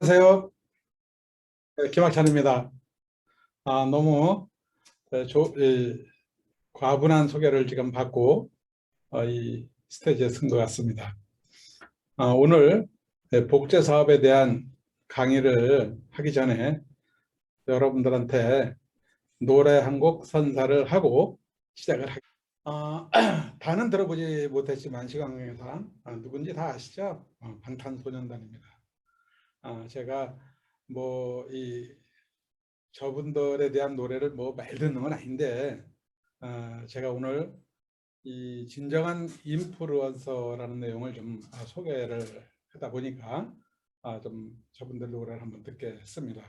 안녕하세요. 네, 김학찬입니다. 너무 과분한 소개를 지금 받고 이 스테이지에 선 것 같습니다. 오늘 복제 사업에 대한 강의를 하기 전에 여러분들한테 노래 한 곡 선사를 하고 시작을 하겠습니다. 다는 들어보지 못했지만 시간관계상 누군지 다 아시죠? 방탄소년단입니다. 제가 저분들에 대한 노래를 많이 듣는 건 아닌데, 제가 오늘 이 진정한 인플루언서라는 내용을 좀 소개를 하다 보니까 좀 저분들 노래를 한번 듣게 했습니다.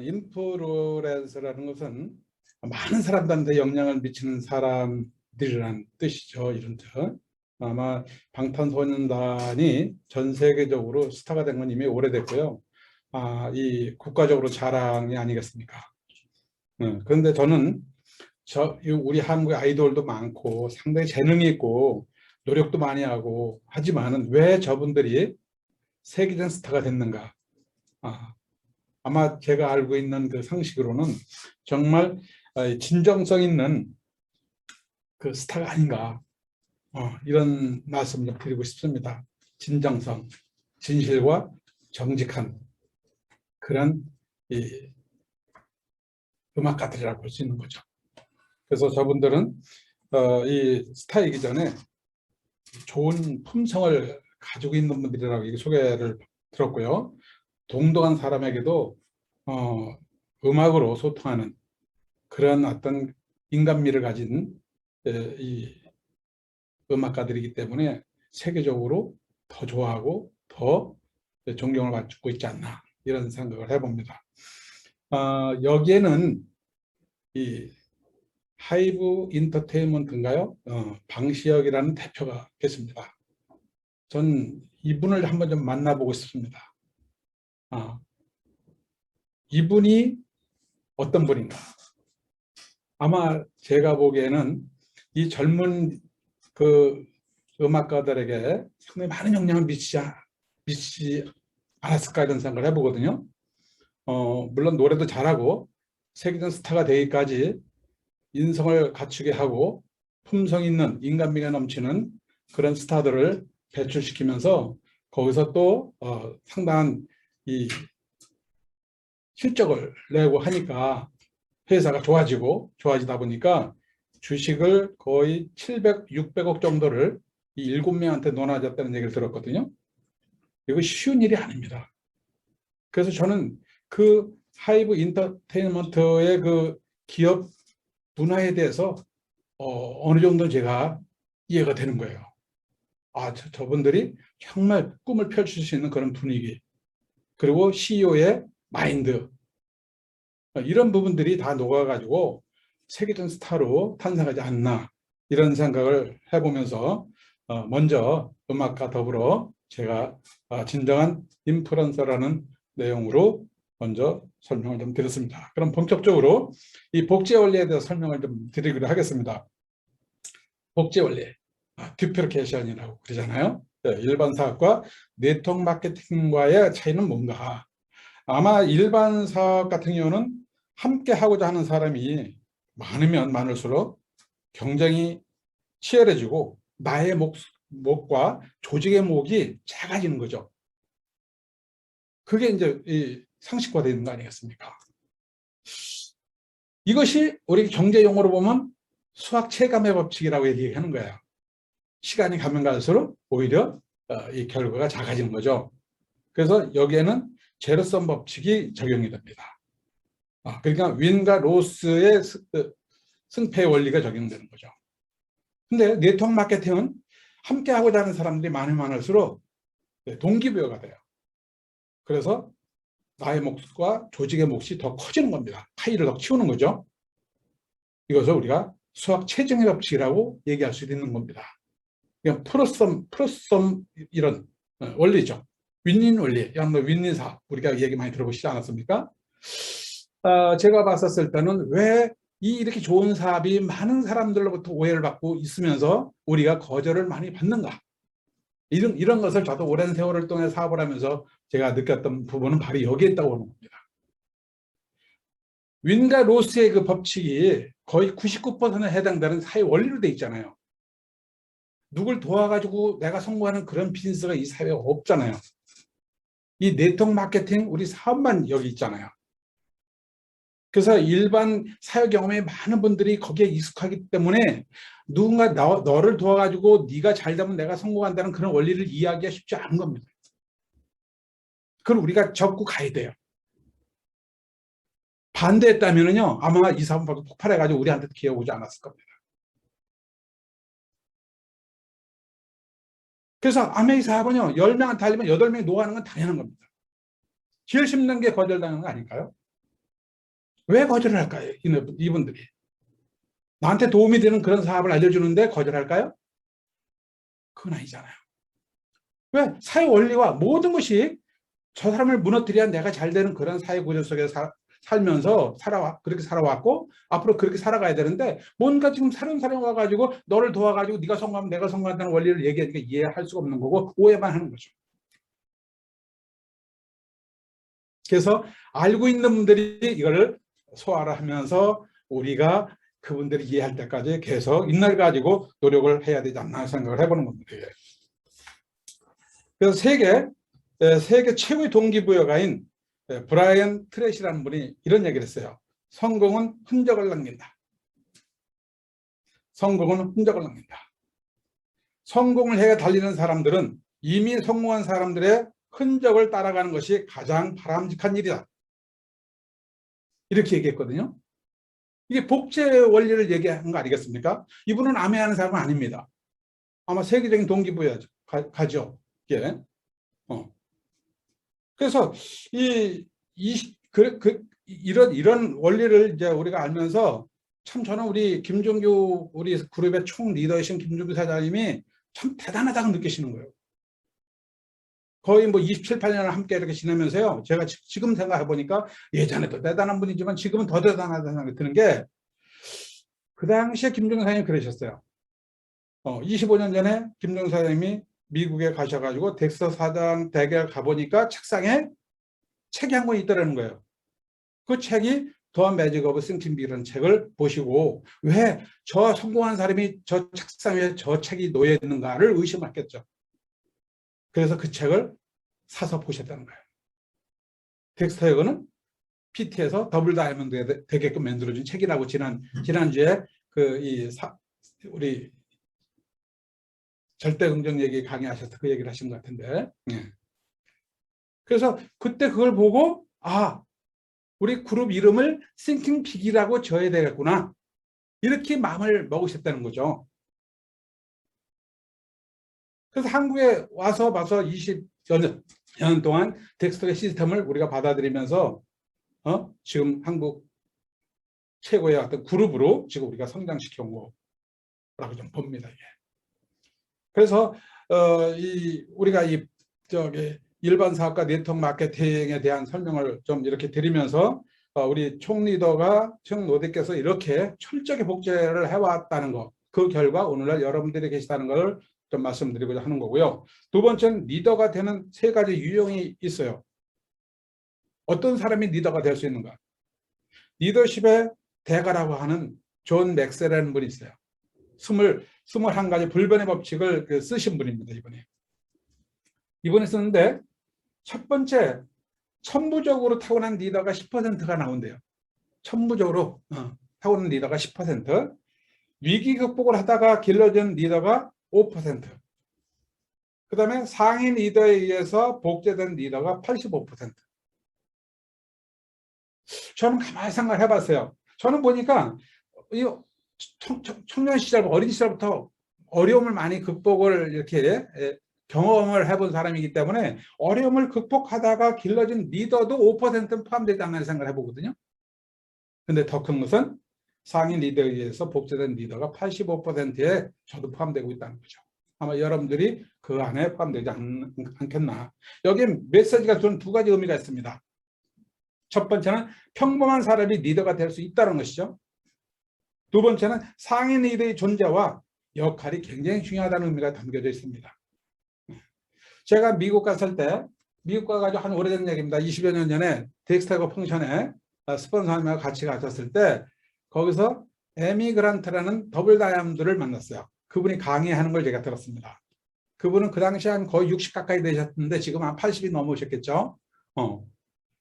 인플루언서라는 것은 많은 사람들한테 영향을 미치는 사람들이라는 뜻이죠. 이런 뜻. 아마 방탄소년단이 전 세계적으로 스타가 된 건 이미 오래됐고요. 이 국가적으로 자랑이 아니겠습니까? 그런데 저는 우리 한국의 아이돌도 많고 상당히 재능이 있고 노력도 많이 하고 하지만은 왜 저분들이 세계적 스타가 됐는가? 아마 제가 알고 있는 그 상식으로는 정말 진정성 있는 그 스타가 아닌가, 이런 말씀을 드리고 싶습니다. 진정성, 진실과 정직한 그런 이 음악가들이라고 볼 수 있는 거죠. 그래서 저분들은 이 스타이기 전에 좋은 품성을 가지고 있는 분들이라고 이게 소개를 들었고요. 동등한 사람에게도 음악으로 소통하는 그런 어떤 인간미를 가진 이 음악가들이기 때문에 세계적으로 더 좋아하고 더 존경을 받고 있지 않나, 이런 생각을 해봅니다. 여기에는 이 하이브 인터테인먼트인가요? 방시혁이라는 대표가 계십니다. 전 이분을 한번 좀 만나보고 싶습니다. 이분이 어떤 분인가? 아마 제가 보기에는 이 젊은 그 음악가들에게 상당히 많은 영향을 미치지 않았을까, 이런 생각을 해보거든요. 물론 노래도 잘하고 세계적 스타가 되기까지 인성을 갖추게 하고 품성 있는 인간미가 넘치는 그런 스타들을 배출시키면서 거기서 또 상당한 이 실적을 내고 하니까 회사가 좋아지다 보니까 주식을 거의 700, 600억 정도를 이 7명한테 나눠줬다는 얘기를 들었거든요. 이거 쉬운 일이 아닙니다. 그래서 저는 그 하이브 인터테인먼트의 그 기업 문화에 대해서 어느 정도 제가 이해가 되는 거예요. 저분들이 정말 꿈을 펼칠 수 있는 그런 분위기, 그리고 CEO의 마인드, 이런 부분들이 다 녹아가지고 세계적 스타로 탄생하지 않나, 이런 생각을 해보면서 먼저 음악과 더불어 제가 진정한 인플루언서라는 내용으로 먼저 설명을 좀 드렸습니다. 그럼 본격적으로 이 복제 원리에 대해서 설명을 좀 드리기로 하겠습니다. 복제 원리, 듀플리케이션이라고 그러잖아요. 일반 사업과 네트워크 마케팅과의 차이는 뭔가? 아마 일반 사업 같은 경우는 함께 하고자 하는 사람이 많으면 많을수록 경쟁이 치열해지고 나의 목과 조직의 목이 작아지는 거죠. 그게 이제 이 상식화되어 있는 거 아니겠습니까? 이것이 우리 경제 용어로 보면 수학 체감의 법칙이라고 얘기하는 거예요. 시간이 가면 갈수록 오히려 이 결과가 작아지는 거죠. 그래서 여기에는 제로섬 법칙이 적용이 됩니다. 그러니까 윈과 로스의 승패 원리가 적용되는 거죠. 근데 네트워크 마케팅은 함께 하고자 하는 사람들이 많을수록 동기부여가 돼요. 그래서 나의 몫과 조직의 몫이 더 커지는 겁니다. 파이를 더 키우는 거죠. 이것을 우리가 수학 체증의 법칙이라고 얘기할 수 있는 겁니다. 그냥 플러썸 이런 원리죠. 윈윈 원리, 윈윈 사업, 우리가 얘기 많이 들어보시지 않았습니까? 제가 봤었을 때는 왜 이렇게 좋은 사업이 많은 사람들로부터 오해를 받고 있으면서 우리가 거절을 많이 받는가? 이런 것을 저도 오랜 세월을 통해 사업을 하면서 제가 느꼈던 부분은 바로 여기에 있다고 보는 겁니다. 윈과 로스의 그 법칙이 거의 99%에 해당되는 사회 원리로 돼 있잖아요. 누굴 도와가지고 내가 성공하는 그런 비즈니스가 이 사회에 없잖아요. 이 네트워크 마케팅 우리 사업만 여기 있잖아요. 그래서 일반 사회 경험이 많은 분들이 거기에 익숙하기 때문에 누군가 너를 도와가지고 네가 잘 되면 내가 성공한다는 그런 원리를 이해하기가 쉽지 않은 겁니다. 그걸 우리가 접고 가야 돼요. 반대했다면요 아마 이 사업은 폭발해가지고 우리한테 기회 오지 않았을 겁니다. 그래서 아메이 사업은요 10명한테 알리면 8명이 노하는 건 당연한 겁니다. 제일 힘든 게 거절당하는 거 아닐까요? 왜 거절을 할까요? 이분들이 나한테 도움이 되는 그런 사업을 알려주는데 거절할까요? 그건 아니잖아요. 왜? 사회 원리와 모든 것이 저 사람을 무너뜨려야 내가 잘 되는 그런 사회 구조 속에서 살면서 그렇게 살아왔고 앞으로 그렇게 살아가야 되는데 뭔가 지금 새로운 사람이 와가지고 너를 도와가지고 네가 성공하면 내가 성공한다는 원리를 얘기하니까 이해할 수가 없는 거고 오해만 하는 거죠. 그래서 알고 있는 분들이 이걸 소화를 하면서 우리가 그분들이 이해할 때까지 계속 인내를 가지고 노력을 해야 되지 않나 생각을 해보는 겁니다. 그래서 세계 최고의 동기부여가인 브라이언 트레시라는 분이 이런 얘기를 했어요. 성공은 흔적을 남긴다. 성공은 흔적을 남긴다. 성공을 해 달리는 사람들은 이미 성공한 사람들의 흔적을 따라가는 것이 가장 바람직한 일이다. 이렇게 얘기했거든요. 이게 복제 원리를 얘기한 거 아니겠습니까? 이분은 암해하는 사람은 아닙니다. 아마 세계적인 동기부여죠. 가죠. 예. 그래서 이런 원리를 이제 우리가 알면서 참 저는 우리 김종규 우리 그룹의 총 리더이신 김종규 사장님이 참 대단하다고 느끼시는 거예요. 거의 뭐 27, 8년을 함께 이렇게 지내면서요. 제가 지금 생각해 보니까 예전에도 대단한 분이지만 지금은 더 대단하다는 생각이 드는 게 그 당시에 김종규 사장님이 그러셨어요. 25년 전에 김종규 사장님이 미국에 가셔가지고 덱스터 사장 댁에 가보니까 책상에 책이 한 권 있더라는 거예요. 그 책이 The Magic of Thinking Big이라는 책을 보시고 왜 저 성공한 사람이 저 책상 위에 저 책이 놓여 있는가를 의심했겠죠. 그래서 그 책을 사서 보셨다는 거예요. 덱스터 에거는 PT에서 더블 다이아몬드 되게끔 만들어준 책이라고 지난주에 우리 절대 긍정 얘기 강의하셔서 그 얘기를 하신 것 같은데. 예. 그래서 그때 그걸 보고 우리 그룹 이름을 Thinking Big이라고 지어야 되겠구나. 이렇게 마음을 먹으셨다는 거죠. 그래서 한국에 와서 20여 년 동안 덱스터의 시스템을 우리가 받아들이면서 지금 한국 최고의 어떤 그룹으로 지금 우리가 성장시켜온 거라고 좀 봅니다. 이게. 그래서 우리가 일반 사업과 네트워크 마케팅에 대한 설명을 좀 이렇게 드리면서 우리 총 리더가 청노대께서 이렇게 철저하게 복제를 해왔다는 거, 그 결과 오늘날 여러분들이 계시다는 걸 좀 말씀드리고자 하는 거고요. 두 번째는 리더가 되는 3가지 유형이 있어요. 어떤 사람이 리더가 될 수 있는가? 리더십의 대가라고 하는 존 맥스라는 분이 있어요. 21가지 불변의 법칙을 쓰신 분입니다. 이번에 쓰는데 첫 번째, 천부적으로 타고난 리더가 10%가 나온대요. 천부적으로 타고난 리더가 10%, 위기 극복을 하다가 길러진 리더가 5%, 그 다음에 상위 리더에 의해서 복제된 리더가 85%. 저는 가만히 생각을 해봤어요. 저는 보니까 청년 시절, 어린 시절부터 어려움을 많이 극복을 이렇게 경험을 해본 사람이기 때문에 어려움을 극복하다가 길러진 리더도 5%는 포함되지 않나 생각을 해보거든요. 근데 더 큰 것은 상위 리더에 의해서 복제된 리더가 85%에 저도 포함되고 있다는 거죠. 아마 여러분들이 그 안에 포함되지 않겠나. 여기에 메시지가 저는 2가지 의미가 있습니다. 첫 번째는 평범한 사람이 리더가 될 수 있다는 것이죠. 두 번째는 상위 리더의 존재와 역할이 굉장히 중요하다는 의미가 담겨져 있습니다. 제가 미국 갔을 때 미국 가가지고 한 오래된 얘기입니다. 20여 년 전에 덱스터고 펑션에 스폰서님하고 같이 가셨을 때 거기서 에미 그란트라는 더블 다이아몬드를 만났어요. 그분이 강의하는 걸 제가 들었습니다. 그분은 그 당시에 한 거의 60 가까이 되셨는데 지금 한 80이 넘으셨겠죠.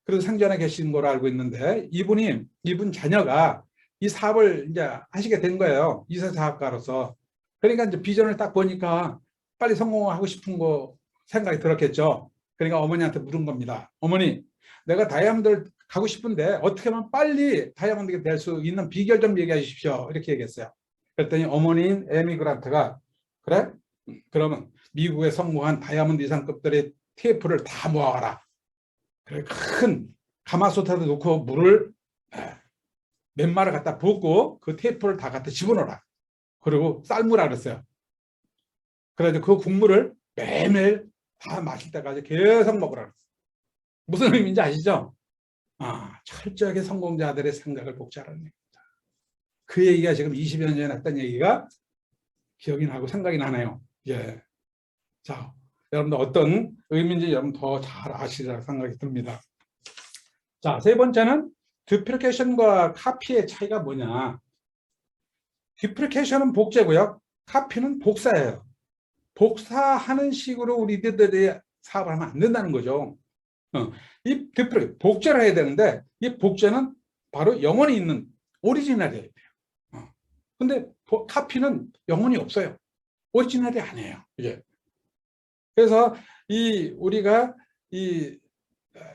그래서 생전에 계신 걸로 알고 있는데 이분 자녀가 이 사업을 이제 하시게 된 거예요. 2세 사업가로서. 그러니까 이제 비전을 딱 보니까 빨리 성공하고 싶은 거 생각이 들었겠죠. 그러니까 어머니한테 물은 겁니다. 어머니, 내가 다이아몬드를 가고 싶은데 어떻게 하면 빨리 다이아몬드가 될 수 있는 비결 좀 얘기해 주십시오. 이렇게 얘기했어요. 그랬더니 어머니인 에미 그란트가 그래? 그러면 미국에 성공한 다이아몬드 이상급들의 테이프를 다 모아와라. 그래, 큰 가마솥에다 놓고 물을 몇 마를 갖다 붓고 그 테이프를 다 갖다 집어넣어라. 그리고 삶으라 그랬어요. 그래서 그 국물을 매일매일 다 마실 때까지 계속 먹으라 그랬어요. 무슨 의미인지 아시죠? 철저하게 성공자들의 생각을 복제하라는 얘기입니다. 그 얘기가 지금 20여 년 전에 했던 얘기가 기억이 나고 생각이 나네요. 예. 자, 여러분들 어떤 의미인지 여러분 더 잘 아시리라 생각이 듭니다. 자, 세 번째는 듀플리케이션과 카피의 차이가 뭐냐. 듀플리케이션은 복제고요. 카피는 복사예요. 복사하는 식으로 우리들이 사업을 하면 안 된다는 거죠. 이 복제를 해야 되는데 이 복제는 바로 영혼이 있는 오리지널이어야 돼요. 근데 카피는 영혼이 없어요. 오리지널이 아니에요. 이게. 그래서 우리가 이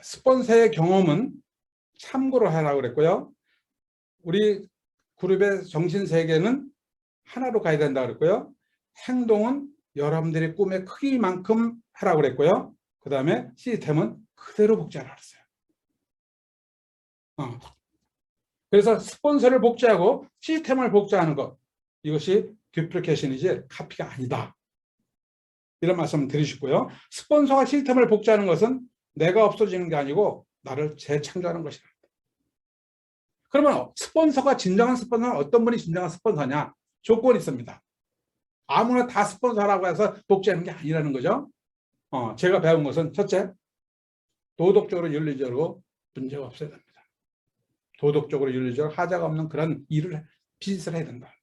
스폰서의 경험은 참고로 하라고 그랬고요. 우리 그룹의 정신 세계는 하나로 가야 된다고 그랬고요. 행동은 여러분들의 꿈의 크기만큼 하라고 그랬고요. 그 다음에 시스템은 그대로 복제하라고 그랬어요. 그래서 스폰서를 복제하고 시스템을 복제하는 것, 이것이 듀플리케이션이지 카피가 아니다. 이런 말씀을 드리시고요. 스폰서가 시스템을 복제하는 것은 내가 없어지는 게 아니고 나를 재창조하는 것이다. 그러면 진정한 스폰서는 어떤 분이 진정한 스폰서냐? 조건이 있습니다. 아무나 다 스폰서라고 해서 복제하는 게 아니라는 거죠. 제가 배운 것은 첫째, 도덕적으로 윤리적으로 문제가 없어야 됩니다. 도덕적으로 윤리적으로 하자가 없는 그런 비즈니스를 해야 된다.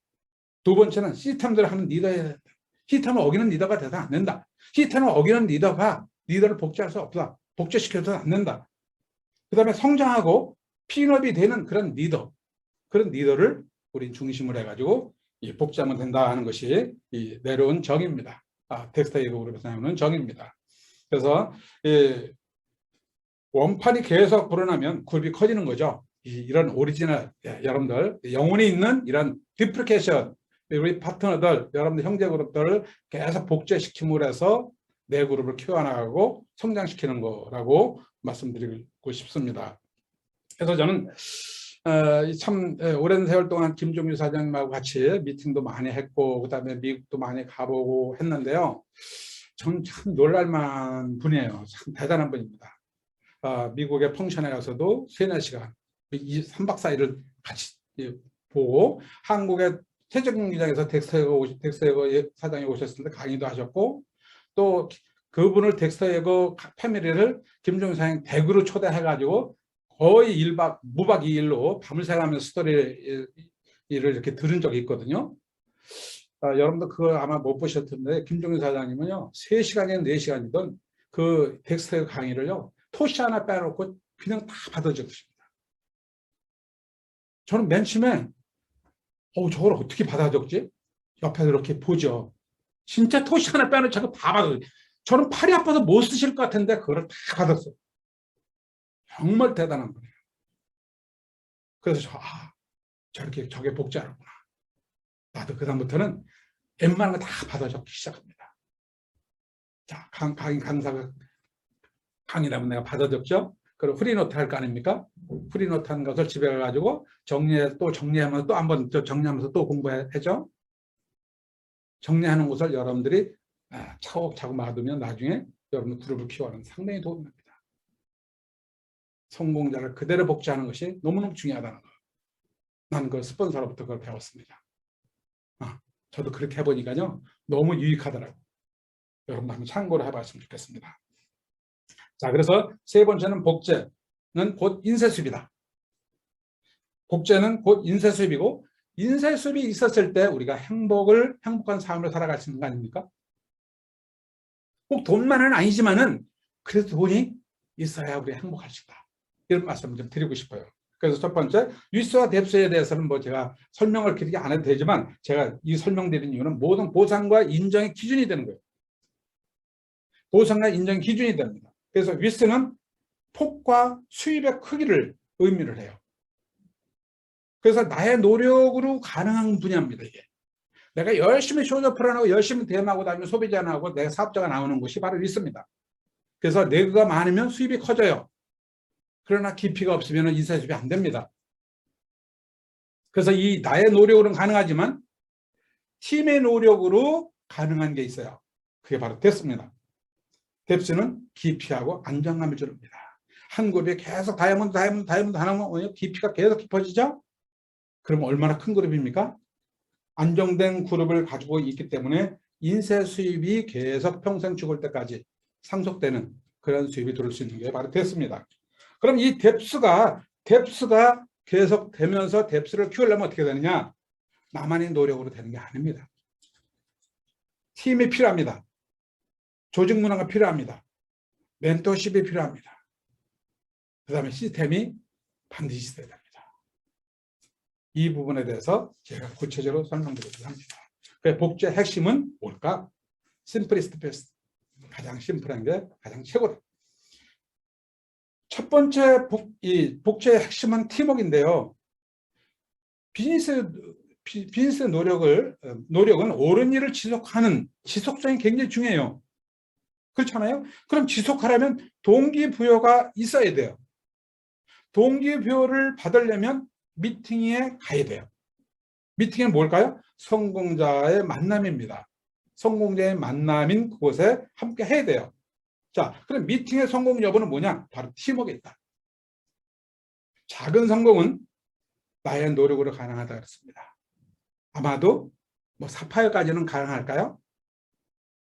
두 번째는 시스템들을 하는 리더여야 된다. 시스템을 어기는 리더가 돼서 안 된다. 시스템을 어기는 리더가 리더를 복제할 수 없다. 복제시켜서는 안 된다. 그 다음에 성장하고 핀업이 되는 그런 리더를 우린 중심으로 해가지고 복제하면 된다 하는 것이 내려온 정의입니다. 덱스터 예고 그룹에서 나오는 정의입니다. 그래서 원판이 계속 불어나면 그룹이 커지는 거죠. 이런 오리지널, 여러분들 영혼이 있는 이런 듀플리케이션, 우리 파트너들, 여러분들 형제 그룹들을 계속 복제시킴으로 해서 내 그룹을 키워나가고 성장시키는 거라고 말씀드리고 싶습니다. 그래서 저는 참 오랜 세월 동안 김종규 사장님하고 같이 미팅도 많이 했고 그 다음에 미국도 많이 가보고 했는데요. 저는 참 놀랄만한 분이에요. 참 대단한 분입니다. 미국의 펑션에 가서도 3-4시간 3박 4일을 같이 보고 한국의 최적경기장에서 덱스터 사장이 오셨을 때 강의도 하셨고 또 그분을 덱스터 예고 패밀리를 김종규 사장님 댁으로 초대해가지고 거의 무박 2일로 밤을 새가면서 스토리를 이렇게 들은 적이 있거든요. 여러분도 그거 아마 못 보셨을 텐데 김종규 사장님은요 3시간이든 4시간이든 그 덱스터 강의를요 토시 하나 빼놓고 그냥 다 받아 적으십니다. 저는 맨 처음에 저걸 어떻게 받아 적지? 옆에서 이렇게 보죠. 진짜 토시 하나 빼놓고 저거 다 받아 적어요. 저는 팔이 아파서 못 쓰실 것 같은데 그걸 다 받았어요. 정말 대단한 거예요. 그래서 저게 복제하는구나. 나도 그다음부터는 웬만한 거 다 받아 적기 시작합니다. 자, 강사가 강의라면 내가 받아 적죠. 그리고 프리노트 할 거 아닙니까? 프리노트 한 것을 집에 가가지고 정리하면서 또 한번 정리하면서 또 공부하죠. 정리하는 것을 여러분들이 차곡차곡 막아두면 나중에 여러분 그룹을 키워가는 상당히 도움이 됩니다. 성공자를 그대로 복제하는 것이 너무너무 중요하다는 거. 나는 그 스폰서로부터 그걸 배웠습니다. 저도 그렇게 해보니까요. 너무 유익하더라고요. 여러분 한번 참고를 해봤으면 좋겠습니다. 자, 그래서 세 번째는 복제는 곧 인쇄수입이다. 복제는 곧 인쇄수입이고, 인쇄수입이 있었을 때 우리가 행복한 삶을 살아갈 수 있는 거 아닙니까? 꼭 돈만은 아니지만은 그래도 돈이 있어야 우리 행복할 수 있다. 이런 말씀을 좀 드리고 싶어요. 그래서 첫 번째, 위스와 뎁스에 대해서는 뭐 제가 설명을 길게 안 해도 되지만, 제가 이 설명드린 이유는 모든 보상과 인정의 기준이 되는 거예요. 보상과 인정의 기준이 됩니다. 그래서 위스는 폭과 수입의 크기를 의미를 해요. 그래서 나의 노력으로 가능한 분야입니다, 이게. 내가 열심히 쇼저프를 하고 열심히 대응하고 다니면 소비자 나오고 내 사업자가 나오는 곳이 바로 위스입니다. 그래서 내가 많으면 수입이 커져요. 그러나 깊이가 없으면 인쇄수입이 안 됩니다. 그래서 이 나의 노력으로는 가능하지만 팀의 노력으로 가능한 게 있어요. 그게 바로 뎁스입니다. 뎁스는 깊이하고 안정감을 줍니다. 한 그룹에 계속 다이아몬드 하나면 깊이가 계속 깊어지죠? 그럼 얼마나 큰 그룹입니까? 안정된 그룹을 가지고 있기 때문에 인쇄 수입이 계속 평생 죽을 때까지 상속되는 그런 수입이 들어올 수 있는 게 바로 뎁스입니다. 그럼 이 뎁스가 계속 되면서 뎁스를 키우려면 어떻게 되느냐? 나만의 노력으로 되는 게 아닙니다. 팀이 필요합니다. 조직 문화가 필요합니다. 멘토십이 필요합니다. 그 다음에 시스템이 반드시 있어야 됩니다. 이 부분에 대해서 제가 구체적으로 설명드리도록 합니다. 복제의 핵심은 뭘까? 심플리스트 베스트. 가장 심플한 게 가장 최고다. 첫 번째 복제의 핵심은 팀워크인데요. 비즈니스 노력은 옳은 일을 지속하는 지속성이 굉장히 중요해요. 그렇잖아요? 그럼 지속하려면 동기부여가 있어야 돼요. 동기부여를 받으려면 미팅에 가야 돼요. 미팅은 뭘까요? 성공자의 만남입니다. 성공자의 만남인 그곳에 함께 해야 돼요. 자, 그럼 미팅의 성공 여부는 뭐냐? 바로 팀워크에 있다. 작은 성공은 나의 노력으로 가능하다 그랬습니다. 아마도 뭐 사파이어까지는 가능할까요?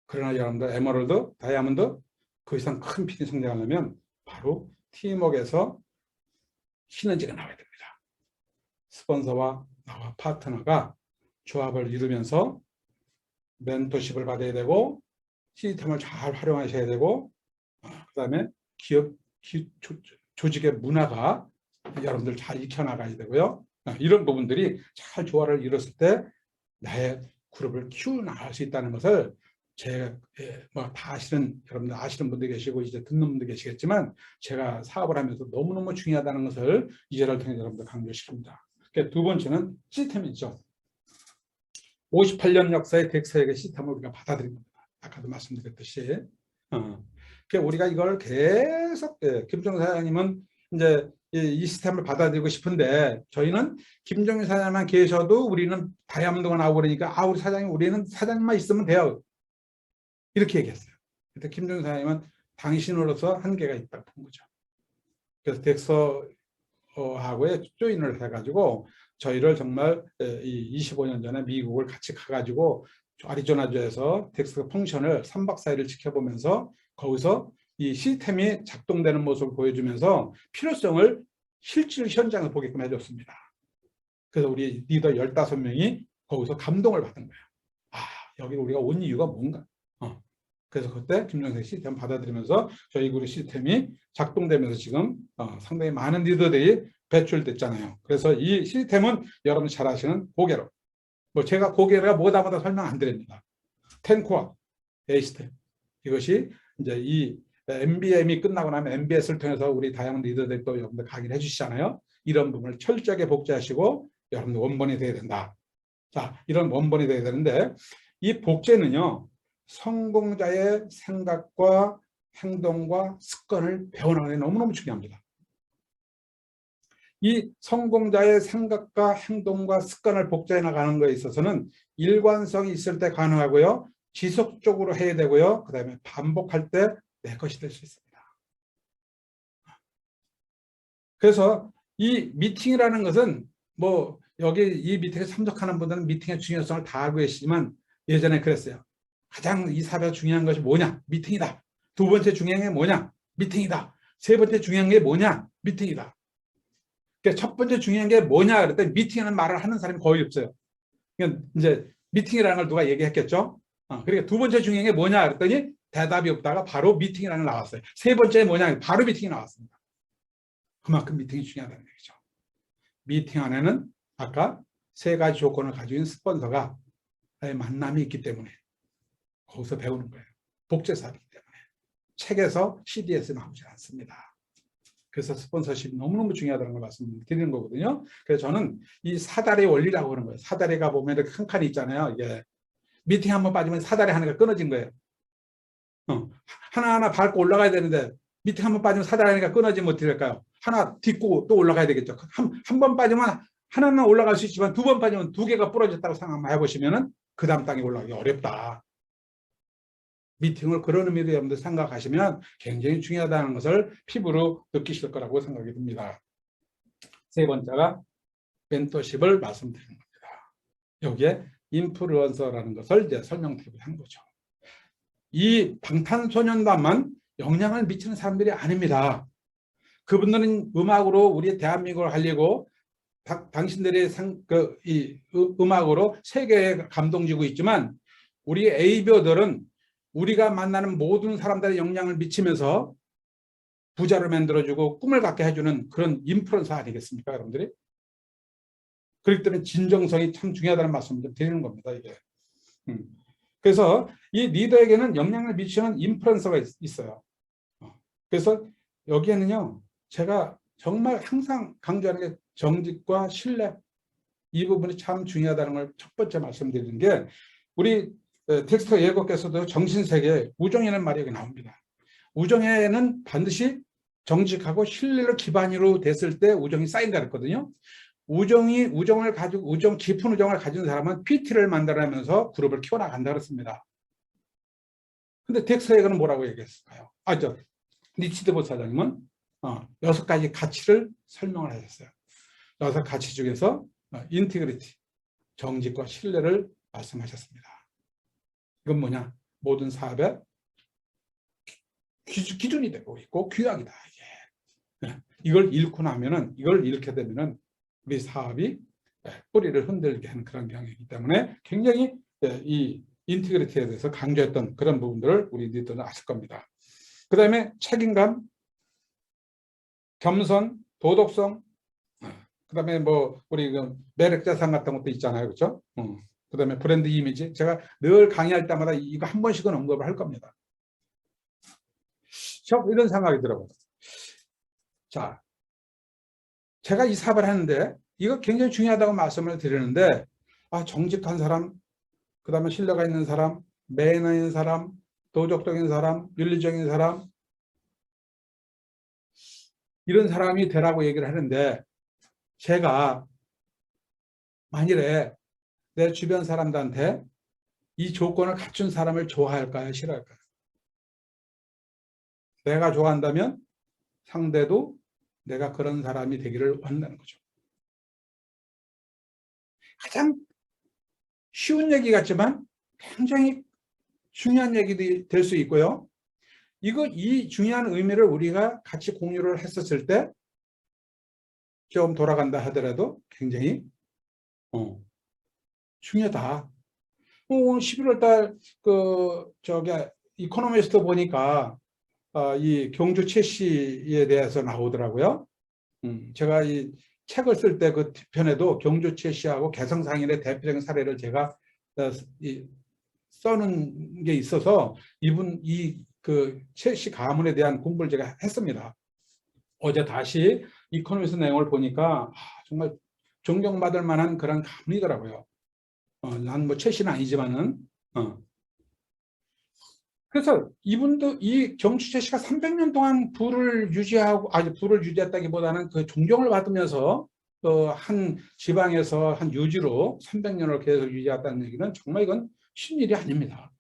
그러나 여러분들 에메랄드, 다이아몬드 그 이상 큰 핀이 성장하려면 바로 팀워크에서 시너지가 나와야 됩니다. 스폰서와 나와 파트너가 조합을 이루면서 멘토십을 받아야 되고 시스템을 잘 활용하셔야 되고 그 다음에 조직의 문화가 여러분들 잘 익혀나가야 되고요. 이런 부분들이 잘 조화를 이뤘을 때 나의 그룹을 키워나갈 수 있다는 것을 제가 다 여러분들 아시는 분들 계시고 이제 듣는 분들 계시겠지만 제가 사업을 하면서 너무너무 중요하다는 것을 이 자리를 통해 여러분들 강조시킵니다. 두 번째는 시스템이죠. 58년 역사의 덱스에게 시스템을 우리가 받아들인 겁니다. 아까도 말씀드렸듯이. 우리가 이걸 계속, 김종인 사장님은 이제 이 시스템을 받아들이고 싶은데 저희는 김종인 사장님만 계셔도 우리는 다이아몬드가 나오고 그러니까 우리는 사장님만 있으면 돼요. 이렇게 얘기했어요. 그때 김종인 사장님은 당신으로서 한계가 있다고 본 거죠. 그래서 덱서하고의 조인을 해가지고 저희를 정말 이 25년 전에 미국을 같이 가가지고 아리조나주에서 덱스 펑션을 3박 4일을 지켜보면서 거기서 이 시스템이 작동되는 모습을 보여주면서 필요성을 실질 현장에서 보게끔 해줬습니다. 그래서 우리 리더 15명이 거기서 감동을 받은 거예요. 여기 우리가 온 이유가 뭔가. 그래서 그때 김종생 시스템 받아들이면서 저희 그룹 시스템이 작동되면서 지금 상당히 많은 리더들이 배출됐잖아요. 그래서 이 시스템은 여러분 잘 아시는 고개로. 제가 고개로가 뭐다 설명 안 드립니다. 10코어 A스텝. 이것이 이제 이 MBM이 끝나고 나면 MBS를 통해서 우리 다양한 리더들이 또 여러분들 강의를 해주시잖아요. 이런 부분을 철저하게 복제하시고 여러분들 원본이 돼야 된다. 자, 이런 원본이 돼야 되는데 이 복제는요. 성공자의 생각과 행동과 습관을 배워나가는 게 너무너무 중요합니다. 이 성공자의 생각과 행동과 습관을 복제해 나가는 것에 있어서는 일관성이 있을 때 가능하고요. 지속적으로 해야 되고요. 그 다음에 반복할 때 내 것이 될 수 있습니다. 그래서 이 미팅이라는 것은 여기 이 미팅에 참석하는 분들은 미팅의 중요성을 다 알고 계시지만 예전에 그랬어요. 가장 이 사업에서 중요한 것이 뭐냐? 미팅이다. 두 번째 중요한 게 뭐냐? 미팅이다. 세 번째 중요한 게 뭐냐? 미팅이다. 그러니까 첫 번째 중요한 게 뭐냐 그랬더니 미팅이라는 말을 하는 사람이 거의 없어요. 그러니까 이제 미팅이라는 걸 누가 얘기했겠죠. 그러니까 두 번째 중요한 게 뭐냐 그랬더니 대답이 없다가 바로 미팅이라는 게 나왔어요. 세 번째 뭐냐 바로 미팅이 나왔습니다. 그만큼 미팅이 중요하다는 얘기죠. 미팅 안에는 아까 세 가지 조건을 가지고 있는 스폰서가 만남이 있기 때문에 거기서 배우는 거예요. 복제사이기 때문에. 책에서 CD에서 나오지 않습니다. 그래서 스폰서십이 너무너무 중요하다는 걸 말씀드리는 거거든요. 그래서 저는 이 사다리 원리라고 하는 거예요. 사다리가 보면 이렇게 한 칸이 있잖아요. 이게 미팅 한번 빠지면 사다리 하나가 끊어진 거예요. 하나하나 밟고 올라가야 되는데 미팅 한번 빠지면 사다리 하나가 끊어지면 어떻게 될까요? 하나 딛고 또 올라가야 되겠죠. 한 번 빠지면 하나는 올라갈 수 있지만 두 번 빠지면 두 개가 부러졌다고 생각 한번 해보시면 그 다음 땅에 올라가기 어렵다. 미팅을 그런 의미로 여러분들 생각하시면 굉장히 중요하다는 것을 피부로 느끼실 거라고 생각이 듭니다. 세 번째가 멘토십을 말씀드리는 겁니다. 여기에 인플루언서라는 것을 이제 설명드리고 한 거죠. 이 방탄소년단만 영향을 미치는 사람들이 아닙니다. 그분들은 음악으로 우리 대한민국을 알리고 당신들의 음악으로 세계에 감동 주고 있지만 우리 에이비어들은 우리가 만나는 모든 사람들의 영향을 미치면서 부자를 만들어주고 꿈을 갖게 해주는 그런 인플루언서 아니겠습니까, 여러분들이? 그렇기 때문에 진정성이 참 중요하다는 말씀을 좀 드리는 겁니다, 이게. 그래서 이 리더에게는 영향을 미치는 인플루언서가 있어요. 그래서 여기에는요, 제가 정말 항상 강조하는 게 정직과 신뢰, 이 부분이 참 중요하다는 걸 첫 번째 말씀드리는 게, 우리 텍스터 예고께서도 정신세계 우정이라는 말이 여기 나옵니다. 우정에는 반드시 정직하고 신뢰를 기반으로 됐을 때 우정이 쌓인다 그랬거든요. 우정을 가지고 깊은 우정을 가진 사람은 PT를 만들어내면서 그룹을 키워나간다 그랬습니다. 근데 텍스터 예고는 뭐라고 얘기했을까요? 리치드보 사장님은 6가지 가치를 설명을 하셨어요. 6가치 중에서 인티그리티, 정직과 신뢰를 말씀하셨습니다. 이건 뭐냐? 모든 사업의 기준이 되고 있고 규약이다. 이걸 잃고 나면은, 이걸 잃게 되면은 우리 사업이 뿌리를 흔들게 하는 그런 경향이기 때문에 굉장히 이 인티그리티에 대해서 강조했던 그런 부분들을 우리 리더는 아실 겁니다. 그 다음에 책임감, 겸손, 도덕성, 그 다음에 뭐 우리 매력자산 같은 것도 있잖아요, 그렇죠? 그 다음에 브랜드 이미지. 제가 늘 강의할 때마다 이거 한 번씩은 언급을 할 겁니다. 이런 생각이 들어요. 자, 제가 이 사업을 하는데 이거 굉장히 중요하다고 말씀을 드리는데, 정직한 사람, 그 다음에 신뢰가 있는 사람, 매너 있는 사람, 도덕적인 사람, 윤리적인 사람, 이런 사람이 되라고 얘기를 하는데, 제가 만일에 내 주변 사람들한테 이 조건을 갖춘 사람을 좋아할까요? 싫어할까요? 내가 좋아한다면 상대도 내가 그런 사람이 되기를 원하는 거죠. 가장 쉬운 얘기 같지만 굉장히 중요한 얘기도 될 수 있고요. 이 중요한 의미를 우리가 같이 공유를 했었을 때 좀 돌아간다 하더라도 굉장히 중요하다. 오늘 11월 달 이코노미스트 보니까 이 경주 최씨에 대해서 나오더라고요. 제가 이 책을 쓸 때 그 편에도 경주 최씨하고 개성상인의 대표적인 사례를 제가 써놓은 게 있어서 그 최씨 가문에 대한 공부를 제가 했습니다. 어제 다시 이코노미스트 내용을 보니까 정말 존경받을 만한 그런 가문이더라고요. 난 뭐 최씨는 아니지만은. 그래서 이 경주 최씨가 300년 동안 부를 유지했다기보다는 그 존경을 받으면서 한 지방에서 한 유지로 300년을 계속 유지했다는 얘기는 정말 이건 쉬운 일이 아닙니다.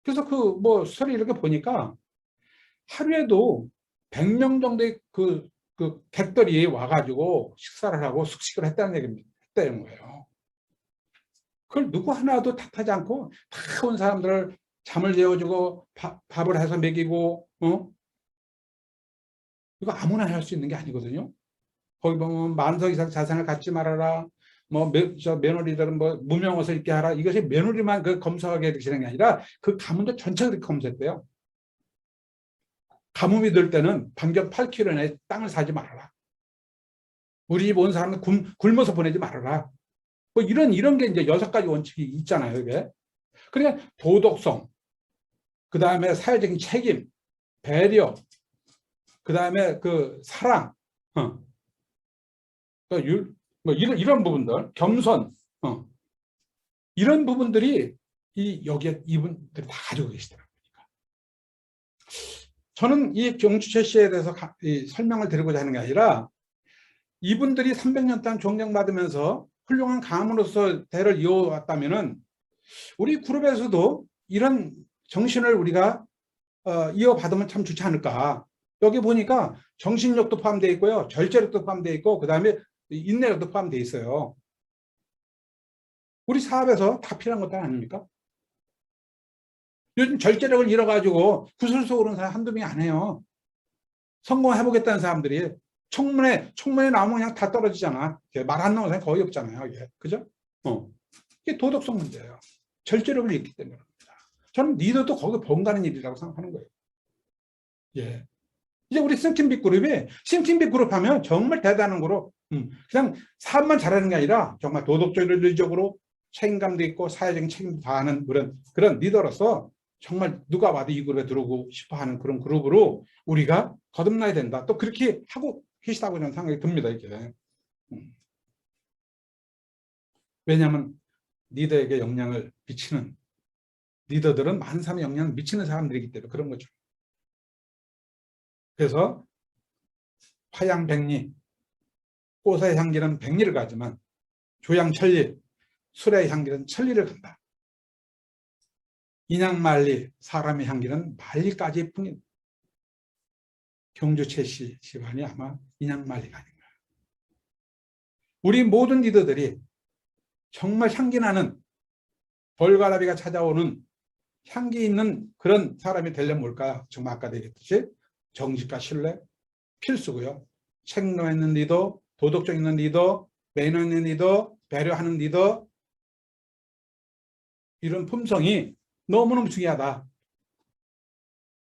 그래서 스토리 이렇게 보니까 하루에도 100명 정도의 그 객들이 와가지고 식사를 하고 숙식을 했다는 거예요. 그걸 누구 하나도 탓하지 않고 다 온 사람들을 잠을 재워주고 밥을 해서 먹이고 이거 아무나 할 수 있는 게 아니거든요. 거기 보면 만석 이상 자산을 갖지 말아라. 뭐 며느리들은 뭐 무명 옷을 입게 하라. 이것이 며느리만 그 검사하게 되시는 게 아니라 그 가문도 전체가 그렇게 검사했대요. 가뭄이 들 때는 반경 8km 내에 땅을 사지 말아라. 우리 집 온 사람은 굶어서 보내지 말아라. 뭐 이런 게 이제 6가지 원칙이 있잖아요. 이게. 그러니까 도덕성, 그 다음에 사회적인 책임, 배려, 그 다음에 그 사랑, 뭐 이런 부분들, 겸손, 이런 부분들이 여기에 이분들이 다 가지고 계시더라고요. 저는 이 경주최 씨에 대해서 설명을 드리고자 하는 게 아니라 이분들이 300년 동안 존경받으면서 훌륭한 가문으로서 대를 이어왔다면은 우리 그룹에서도 이런 정신을 우리가 이어받으면 참 좋지 않을까. 여기 보니까 정신력도 포함되어 있고요. 절제력도 포함되어 있고 그 다음에 인내력도 포함되어 있어요. 우리 사업에서 다 필요한 것들 아닙니까? 요즘 절제력을 잃어가지고 구설수 오르는 사람 한두 명이 아니에요. 성공해보겠다는 사람들이 청문회 나오면 그냥 다 떨어지잖아. 말 안 나오는 사람이 거의 없잖아요. 이게. 그죠? 이게 도덕성 문제예요. 절제력을 잃기 때문에. 저는 리더도 거기 번가는 일이라고 생각하는 거예요. 예. 이제 우리 싱킹빅 그룹이 싱킹빅 그룹 하면 정말 대단한 그룹. 그냥 사업만 잘하는 게 아니라 정말 도덕적으로 책임감도 있고 사회적인 책임도 다하는 그런 리더로서 정말 누가 와도 이 그룹에 들어오고 싶어 하는 그런 그룹으로 우리가 거듭나야 된다. 또 그렇게 하고 계시다고 저는 생각이 듭니다. 이게. 왜냐하면 리더에게 영향을 미치는 리더들은 많은 사람의 영향을 미치는 사람들이기 때문에 그런 거죠. 그래서 화양백리, 꽃의 향기는 백리를 가지만 조양천리, 술의 향기는 천리를 간다. 인양만리, 사람의 향기는 만리까지 풍긴 경주최 씨 집안이 아마 인양만리가 아닌가. 우리 모든 리더들이 정말 향기나는 벌가라비가 찾아오는 향기 있는 그런 사람이 되려면 뭘까요? 정말 아까 얘기했듯이 정직과 신뢰 필수고요. 책임감 있는 리더, 도덕적 있는 리더, 매너 있는 리더, 배려하는 리더, 이런 품성이 너무너무 중요하다.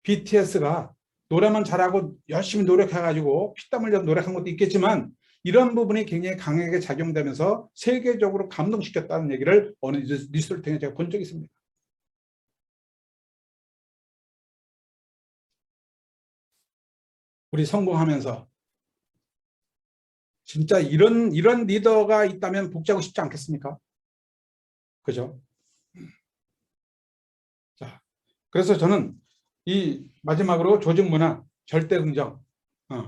BTS가 노래만 잘하고 열심히 노력해가지고 피땀 흘려 노력한 것도 있겠지만 이런 부분이 굉장히 강하게 작용되면서 세계적으로 감동시켰다는 얘기를 어느 뉴스를 통해 제가 본 적이 있습니다. 우리 성공하면서 진짜 이런 리더가 있다면 복지하고 싶지 않겠습니까? 그죠? 자, 그래서 저는 이 마지막으로 조직문화 절대긍정,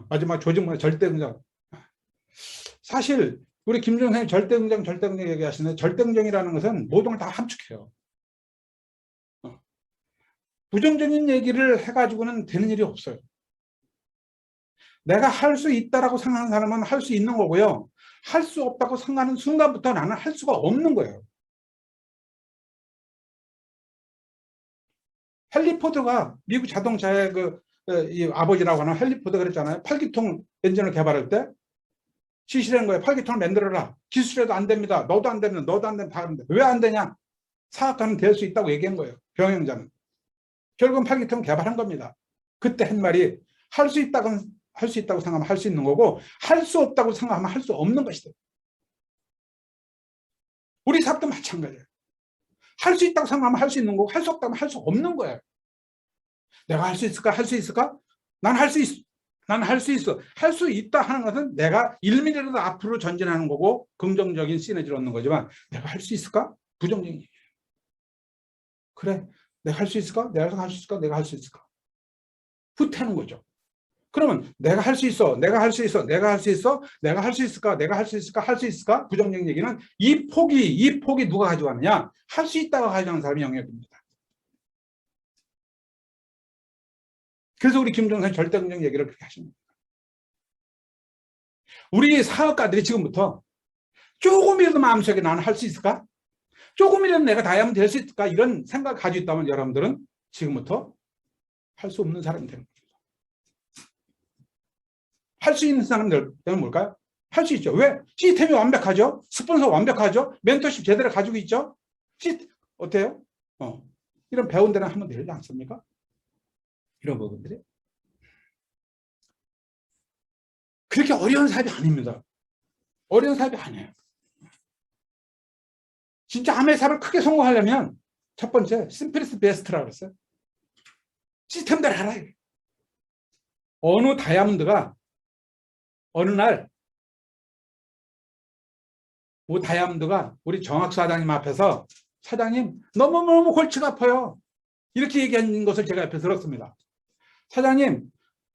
마지막 조직문화 절대긍정. 사실 우리 김정은 선생님 절대긍정 얘기하시는데 절대긍정이라는 것은 모든 걸 다 함축해요. 부정적인 얘기를 해가지고는 되는 일이 없어요. 내가 할 수 있다라고 생각하는 사람은 할 수 있는 거고요. 할 수 없다고 생각하는 순간부터 나는 할 수가 없는 거예요. 헨리 포드가 미국 자동차의 이 아버지라고 하는 헨리 포드가 그랬잖아요. 8기통 엔진을 개발할 때 지시한 거예요. 8기통을 만들어라. 기술에도 안 됩니다. 너도 안 되면 너도 안 되면 다 안 돼. 왜 안 되냐? 사업가는 될 수 있다고 얘기한 거예요. 경영자는. 결국은 8기통 개발한 겁니다. 그때 한 말이 할 수 있다고 생각하면 할 수 있는 거고 할 수 없다고 생각하면 할 수 없는 것이다. 우리 사업도 마찬가지예요. 할 수 있다고 생각하면 할 수 있는 거고 할 수 없다면 할 수 없는 거예요. 내가 할 수 있을까? 할 수 있을까? 난 할 수 있어. 난 할 수 있어. 할 수 있다 하는 것은 내가 1mm라도 앞으로 전진하는 거고 긍정적인 시너지를 얻는 거지만 내가 할 수 있을까? 부정적인 얘기예요. 그래, 내가 할 수 있을까? 내가 할 수 있을까? 내가 할 수 있을까? 후퇴하는 거죠. 그러면 내가 할 수 있어. 내가 할 수 있어. 내가 할 수 있어. 내가 할 수 있을까? 내가 할 수 있을까? 할 수 있을까? 부정적인 얘기는 이 폭이 누가 가져가느냐? 할 수 있다고 가져가는 사람이 영역입니다. 그래서 우리 김정선 절대긍정 얘기를 그렇게 하십니다. 우리 사업가들이 지금부터 조금이라도 마음속에 나는 할 수 있을까? 조금이라도 내가 다이아몬드 될 수 있을까 이런 생각을 가지고 있다면 여러분들은 지금부터 할 수 없는 사람이 되는 겁니다. 할 수 있는 사람들은 뭘까요? 할 수 있죠. 왜? 시스템이 완벽하죠. 스폰서 완벽하죠. 멘토십 제대로 가지고 있죠. 어때요? 이런 배운 데는 하면 되지 않습니까? 이런 부분들이. 그렇게 어려운 사업이 아닙니다. 어려운 사업이 아니에요. 진짜 아메 사업을 크게 성공하려면 첫 번째 심플리스트 베스트라고 그랬어요. 시스템대로 하라. 어느 다이아몬드가 어느 날 뭐 다이아몬드가 우리 정학 사장님 앞에서 사장님 너무너무 골치가 아파요. 이렇게 얘기하는 것을 제가 옆에 들었습니다. 사장님,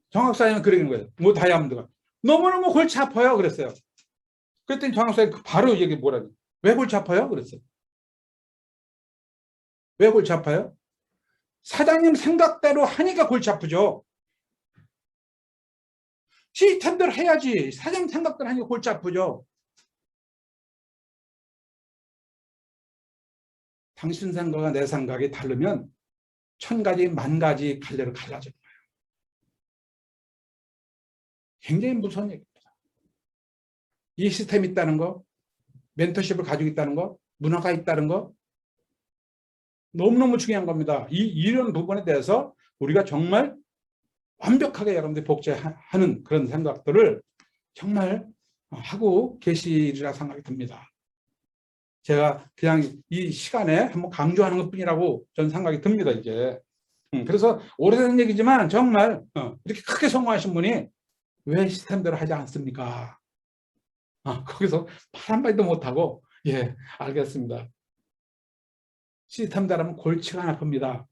정학 사장님은 그러는 거예요. 뭐 다이아몬드가 너무너무 골치 아파요. 그랬어요. 그랬더니 정학 사장님 바로 얘기 뭐라고? 왜 골치 아파요? 그랬어요. 왜 골치 아파요? 사장님 생각대로 하니까 골치 아프죠. 시스템대로 해야지. 사장님 생각대로 하니까 골치 아프죠. 당신 생각과 내 생각이 다르면 1000가지, 10,000가지 갈래로 갈라져요. 굉장히 무서운 얘기입니다. 이 시스템이 있다는 거, 멘토십을 가지고 있다는 거, 문화가 있다는 거 너무너무 중요한 겁니다. 이런 부분에 대해서 우리가 정말 완벽하게 여러분들이 복제하는 그런 생각들을 정말 하고 계시리라 생각이 듭니다. 제가 그냥 이 시간에 한번 강조하는 것뿐이라고 저는 생각이 듭니다. 이게. 그래서 오래된 얘기지만 정말 이렇게 크게 성공하신 분이 왜 시스템대로 하지 않습니까? 거기서 말 한마디도 못하고 예, 알겠습니다. 시스템대로 하면 골치가 안 아픕니다.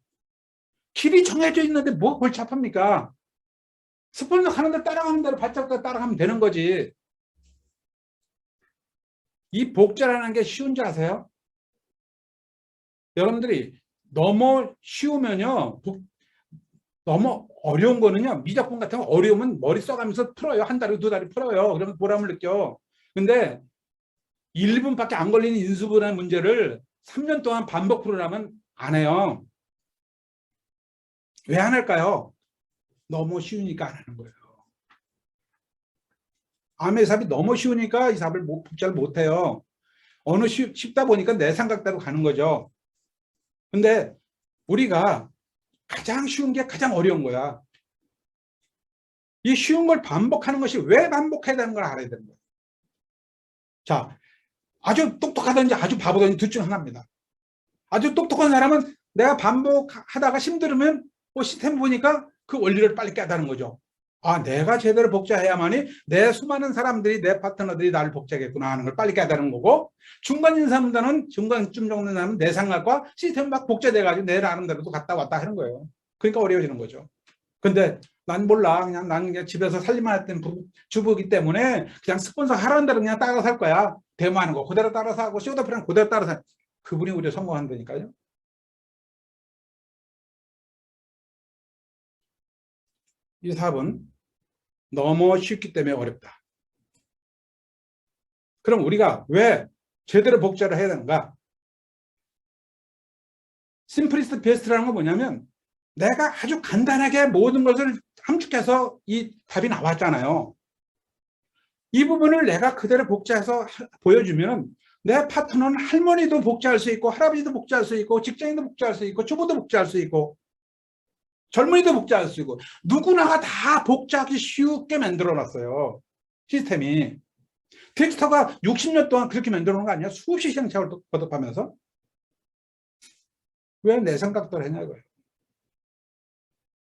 길이 정해져 있는데 뭐가 골치 아픕니까? 스폰서 하는데 따라가는 대로 발자국 따라가면 되는 거지. 이 복제라는 게 쉬운 줄 아세요? 여러분들이 너무 쉬우면요, 너무 어려운 거는요, 미적분 같은 거 어려우면 머리 써가면서 풀어요. 한 달에 2달에 풀어요. 그러면 보람을 느껴. 근데 1분밖에 안 걸리는 인수분해 문제를 3년 동안 반복 풀으라면 안 해요. 왜 안 할까요? 너무 쉬우니까 안 하는 거예요. 암의 삽이 너무 쉬우니까 이 삽을 복제를 못해요. 어느 쉽다 보니까 내 생각대로 가는 거죠. 근데 우리가 가장 쉬운 게 가장 어려운 거야. 이 쉬운 걸 반복하는 것이 왜 반복해야 되는 걸 알아야 되는 거야. 자, 아주 똑똑하든지 아주 바보든지 둘 중 하나입니다. 아주 똑똑한 사람은 내가 반복하다가 힘들으면 시스템 보니까 그 원리를 빨리 깨달은 거죠. 내가 제대로 복제해야만이 내 수많은 사람들이, 내 파트너들이 나를 복제하겠구나 하는 걸 빨리 깨달은 거고, 중간인 사람들은, 중간쯤 정도 사람은 내 생각과 시스템 막 복제돼가지고 내 나름대로도 갔다 왔다 하는 거예요. 그러니까 어려워지는 거죠. 근데 난 몰라. 난 집에서 살림만 했던 주부이기 때문에 그냥 스폰서 하라는 대로 그냥 따라서 할 거야. 데모하는 거 그대로 따라서 하고, 쇼더프랑 그대로 따라서 해. 그분이 우리가 성공한다니까요. 이 사업은 너무 쉽기 때문에 어렵다. 그럼 우리가 왜 제대로 복제를 해야 되는가? 심플리스트 베스트라는 건 뭐냐면 내가 아주 간단하게 모든 것을 함축해서 이 답이 나왔잖아요. 이 부분을 내가 그대로 복제해서 보여주면 내 파트너는 할머니도 복제할 수 있고, 할아버지도 복제할 수 있고, 직장인도 복제할 수 있고, 주부도 복제할 수 있고, 젊은이도 복제할 수 있고, 누구나가 다 복제하기 쉽게 만들어놨어요. 시스템이. 텍스터가 60년 동안 그렇게 만들어 놓은 거 아니야? 수없이 시행착오를 거듭하면서. 왜 내 생각대로 했냐고요.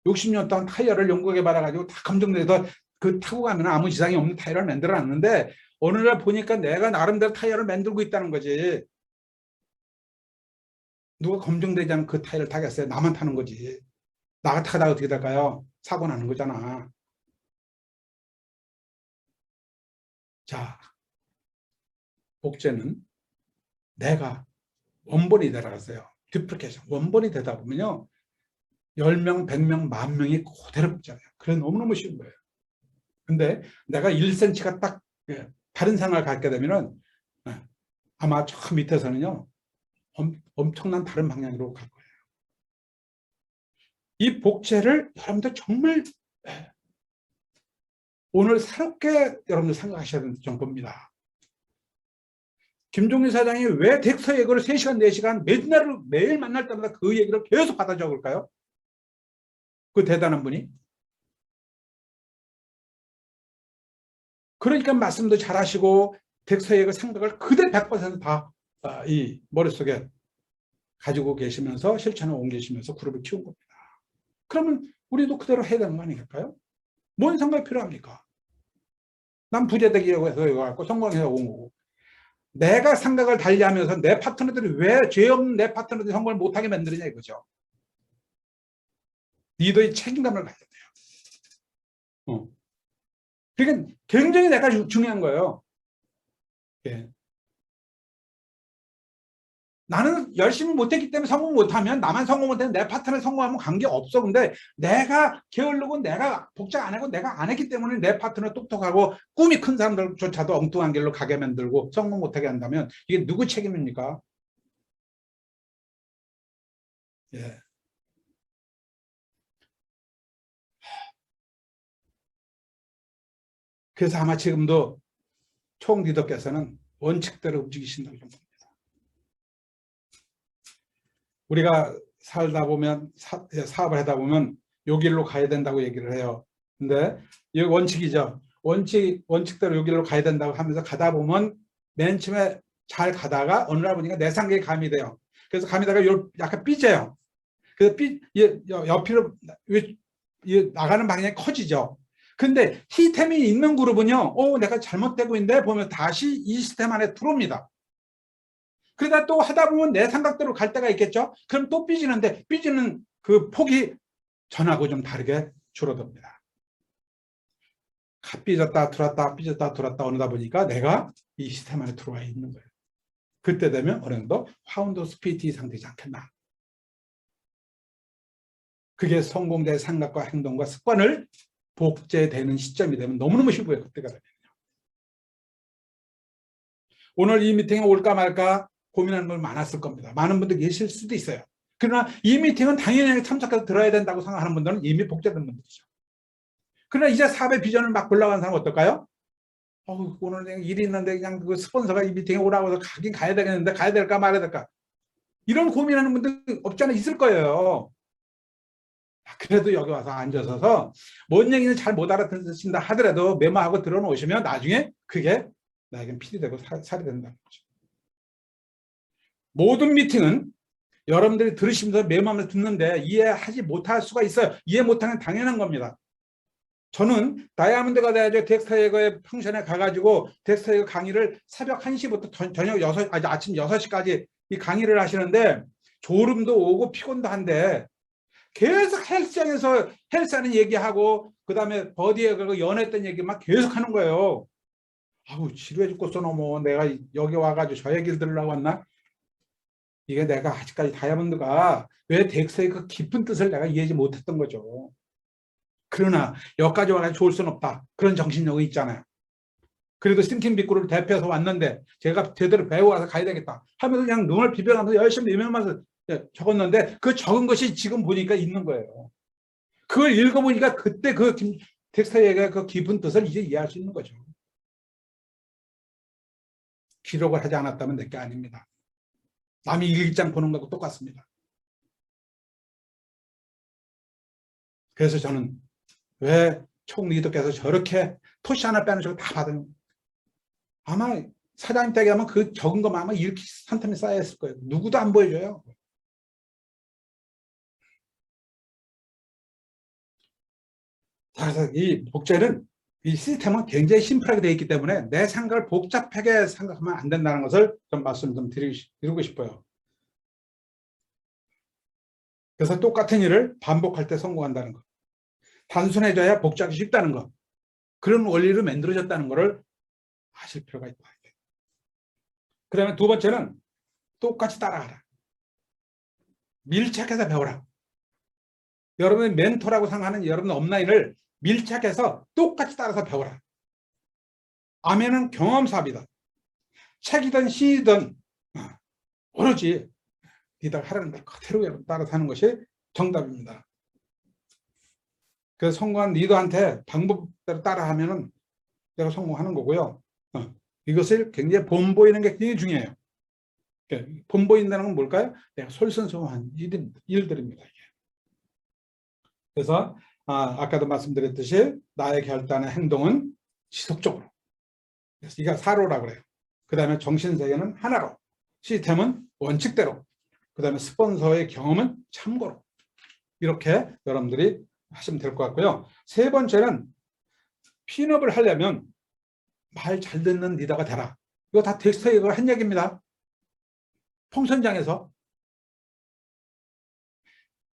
60년 동안 타이어를 연구해 받아가지고 다 검증돼서 그 타고 가면 아무 이상이 없는 타이어를 만들어 놨는데, 어느 날 보니까 내가 나름대로 타이어를 만들고 있다는 거지. 누가 검증되지 않은 그 타이어를 타겠어요? 나만 타는 거지. 나가 타다가 어떻게 될까요? 사고 나는 거잖아. 자, 복제는 내가 원본이 되라갔어요. 듀플리케이션. 원본이 되다 보면요, 10명, 100명, 10,000명이 그대로 복제해요. 그래 너무너무 쉬운 거예요. 근데 내가 1cm가 딱 다른 생활을 갖게 되면은 아마 저 밑에서는요, 엄청난 다른 방향으로 갈 거예요. 이 복제를 여러분들 정말 오늘 새롭게 여러분들 생각하셔야 되는 정보입니다. 김종인 사장이 왜 덱스터 예고를 3시간, 4시간 매일 만날 때마다 그 얘기를 계속 받아 적을까요? 그 대단한 분이. 그러니까 말씀도 잘하시고 덱스터 예고 생각을 그대로 100% 다 이 머릿속에 가지고 계시면서 실천을 옮기시면서 그룹을 키운 겁니다. 그러면 우리도 그대로 해야 되는 거 아닐까요? 뭔 생각이 필요합니까? 난 부재되기라고 해서 이거 갖고 성공해서 온 거고. 내가 생각을 달리하면서 내 파트너들이 왜 죄 없는 내 파트너들이 성공을 못하게 만드느냐 이거죠. 리더의 책임감을 가져야 돼요. 그러니까 굉장히 내가 중요한 거예요. 예. 나는 열심히 못했기 때문에 성공 못하면 나만 성공 못하면 내 파트너 성공하면 관계없어. 근데 내가 게으르고 내가 복잡 안 하고 내가 안 했기 때문에 내 파트너 똑똑하고 꿈이 큰 사람들조차도 엉뚱한 길로 가게 만들고 성공 못하게 한다면 이게 누구 책임입니까? 예. 그래서 아마 지금도 총 리더께서는 원칙대로 움직이신다고 봅니다. 우리가 살다 보면 사업을 하다 보면 요 길로 가야 된다고 얘기를 해요. 근데 이 원칙이죠. 원칙대로 요 길로 가야 된다고 하면서 가다 보면 맨 처음에 잘 가다가 어느 날 보니까 내 상계에 감이 돼요. 그래서 감이 다가 약간 삐져요. 그래서 옆으로 나가는 방향이 커지죠. 근데 시스템이 있는 그룹은요, 내가 잘못되고 있는데 보면 다시 이 시스템 안에 들어옵니다. 그러다 또 하다 보면 내 생각대로 갈 때가 있겠죠. 그럼 또 삐지는데 삐지는 그 폭이 전하고 좀 다르게 줄어듭니다. 삐졌다 들었다 삐졌다 들었다 오다 보니까 내가 이 시스템 안에 들어와 있는 거예요. 그때 되면 어느 정도 파운드 스피릿이 이상되지 않겠나. 그게 성공자의 생각과 행동과 습관을 복제되는 시점이 되면 너무너무 쉬워요. 그때가 되면요. 오늘 이 미팅에 올까 말까 고민하는 분 많았을 겁니다. 많은 분들 계실 수도 있어요. 그러나 이 미팅은 당연히 참석해서 들어야 된다고 생각하는 분들은 이미 복제된 분들이죠. 그러나 이제 사업의 비전을 막 골라가는 사람은 어떨까요? 오늘 그냥 일이 있는데 그냥 그 스폰서가 이 미팅에 오라고 해서 가긴 가야 되겠는데 가야 될까 말아야 될까? 이런 고민하는 분들 없지 않아 있을 거예요. 그래도 여기 와서 앉아서서 뭔 얘기는 잘 못 알아듣는다 하더라도 메모하고 들어놓으시면 나중에 그게 나에겐 필이 되고 살이 된다는 거죠. 모든 미팅은 여러분들이 들으시면서 메모하면서 듣는데 이해하지 못할 수가 있어요. 이해 못하는 당연한 겁니다. 저는 다이아몬드가 돼야죠. 덱스터 예거의 펑션에 가가지고 덱스터 예거 강의를 새벽 1시부터 저녁 6, 아침 6시까지 이 강의를 하시는데 졸음도 오고 피곤도 한데 계속 헬스장에서 헬스하는 얘기하고 그 다음에 버디에 연애했던 얘기 막 계속 하는 거예요. 아우 지루해 죽겠어. 너무 내가 여기 와가지고 저 얘기를 들으려고 왔나? 이게 내가 아직까지 다이아몬드가 왜 덱스의 그 깊은 뜻을 내가 이해하지 못했던 거죠. 그러나 여기까지 와가지고 좋을 수는 없다. 그런 정신력이 있잖아요. 그래도 싱킹 빅그룹을 대표해서 왔는데 제가 제대로 배워와서 가야 되겠다 하면서 그냥 눈을 비벼가면서 열심히 메모하면서 적었는데 그 적은 것이 지금 보니까 있는 거예요. 그걸 읽어보니까 그때 그 덱스터의 그 깊은 뜻을 이제 이해할 수 있는 거죠. 기록을 하지 않았다면 내 게 아닙니다. 남이 일기장 보는 거하고 똑같습니다. 그래서 저는 왜 총리들께서 저렇게 토시 하나 빼놓으시고 다 받은 아마 사장님 댁에 하면 그 적은 것만 아마 이렇게 산텀이 쌓여있을 거예요. 누구도 안 보여줘요. 그래서 이 복제는 이 시스템은 굉장히 심플하게 되어 있기 때문에 내 생각을 복잡하게 생각하면 안 된다는 것을 좀 말씀 좀 드리고 싶어요. 그래서 똑같은 일을 반복할 때 성공한다는 것. 단순해져야 복잡하기 쉽다는 것. 그런 원리로 만들어졌다는 것을 아실 필요가 있다. 그 다음에 두 번째는 똑같이 따라가라. 밀착해서 배워라. 여러분의 멘토라고 생각하는 여러분의 업라인을 밀착해서 똑같이 따라서 배워라. 아멘은 경험 사업이다. 책이든 시든 오로지 니다가 하라는 대로 그대로 따라 사는 것이 정답입니다. 그래서 성공한 리더한테 방법대로 따라하면은 내가 성공하는 거고요. 이것을 굉장히 본보이는 게 굉장히 중요해요. 본보인다는 건 뭘까요? 내가 솔선수범한 일들입니다. 그래서 아까도 말씀드렸듯이 나의 결단의 행동은 지속적으로. 그래서 이가 사로라고 그래요. 그 다음에 정신세계는 하나로. 시스템은 원칙대로. 그 다음에 스폰서의 경험은 참고로. 이렇게 여러분들이 하시면 될 것 같고요. 세 번째는 핀업을 하려면 말 잘 듣는 리더가 되라. 이거 다 텍스트에 이거 한 얘기입니다. 통선장에서